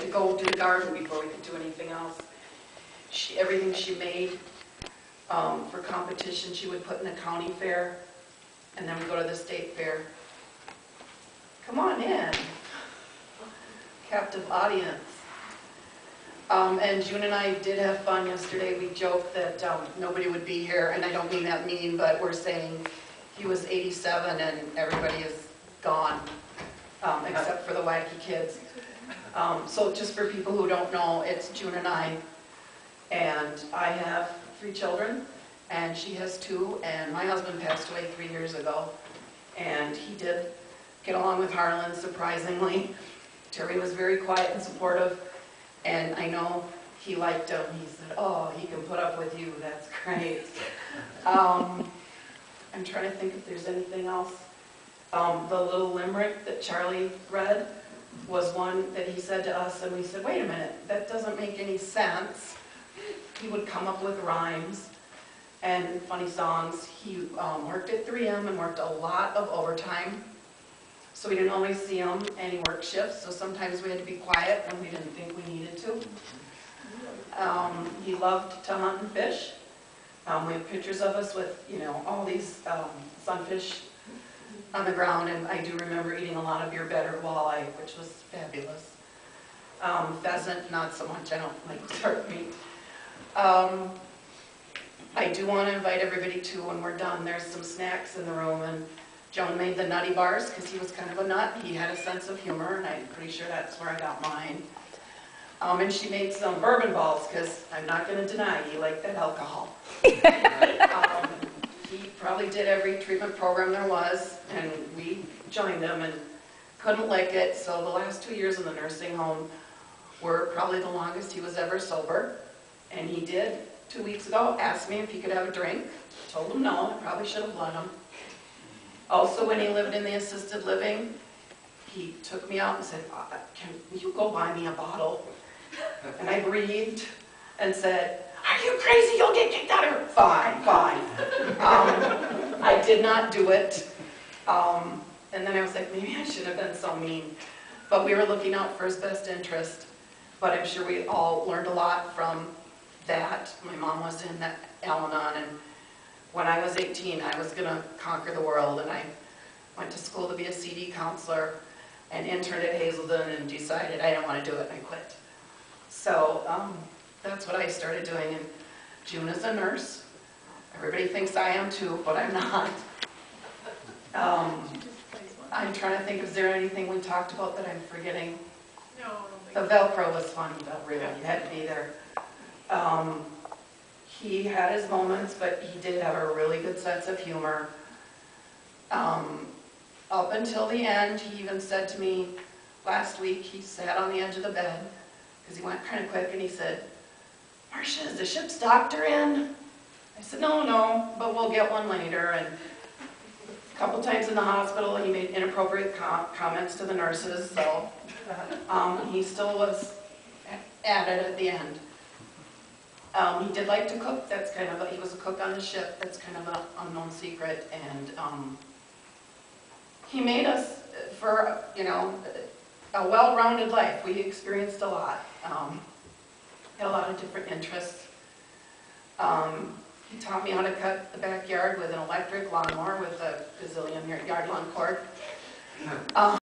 to go do the garden before we could do anything else. Everything she made for competition, she would put in the county fair, and then we'd go to the state fair. Come on in. Captive audience. And June and I did have fun yesterday. We joked that nobody would be here, and I don't mean that mean, but we're saying he was 87 and everybody is gone, except for the wacky kids. So just for people who don't know, it's June and I have 3 children, and she has 2, and my husband passed away 3 years ago, and he did get along with Harlan, surprisingly. Terry was very quiet and supportive, and I know he liked him. He said, oh, he can put up with you, that's great. I'm trying to think if there's anything else. The little limerick that Charlie read was one that he said to us, and we said, wait a minute, that doesn't make any sense. He would come up with rhymes and funny songs. He worked at 3M and worked a lot of overtime, so we didn't always see him, and he worked shifts, so sometimes we had to be quiet when we didn't think we needed to. He loved to hunt and fish. We have pictures of us with, you know, all these sunfish on the ground, and I do remember eating a lot of your better walleye, which was fabulous. Pheasant, not so much. I don't like dark meat. I do want to invite everybody to, when we're done, there's some snacks in the room, and Joan made the nutty bars because he was kind of a nut. He had a sense of humor, and I'm pretty sure that's where I got mine. And she made some bourbon balls because I'm not going to deny he liked that alcohol. He probably did every treatment program there was, and we joined him and couldn't lick it. So the last 2 years in the nursing home were probably the longest he was ever sober. And he did, 2 weeks ago, ask me if he could have a drink. Told him no, I probably should have let him. Also, when he lived in the assisted living, he took me out and said, will you go buy me a bottle? And I breathed and said, are you crazy? You'll get kicked out of here. Fine, fine. I did not do it. And then I was like, maybe I shouldn't have been so mean. But we were looking out for his best interest. But I'm sure we all learned a lot from that. My mom was in that Al-Anon, and when I was 18, I was going to conquer the world, and I went to school to be a CD counselor and interned at Hazelden and decided I didn't want to do it, and I quit. So that's what I started doing, and June is a nurse. Everybody thinks I am too, but I'm not. I'm trying to think, is there anything we talked about that I'm forgetting? No. The Velcro was funny, though, really. You had to be there. He had his moments, but he did have a really good sense of humor. Up until the end, he even said to me last week, he sat on the edge of the bed, because he went kind of quick, and he said, Marcia, is the ship's doctor in? I said, no, but we'll get one later. And a couple times in the hospital, he made inappropriate comments to the nurses, so he still was at it at the end. He did like to cook. That's kind of he was a cook on the ship. That's kind of an unknown secret. And he made us, for, you know, a well-rounded life. We experienced a lot. Had a lot of different interests. He taught me how to cut the backyard with an electric lawnmower with a gazillion yard long cord.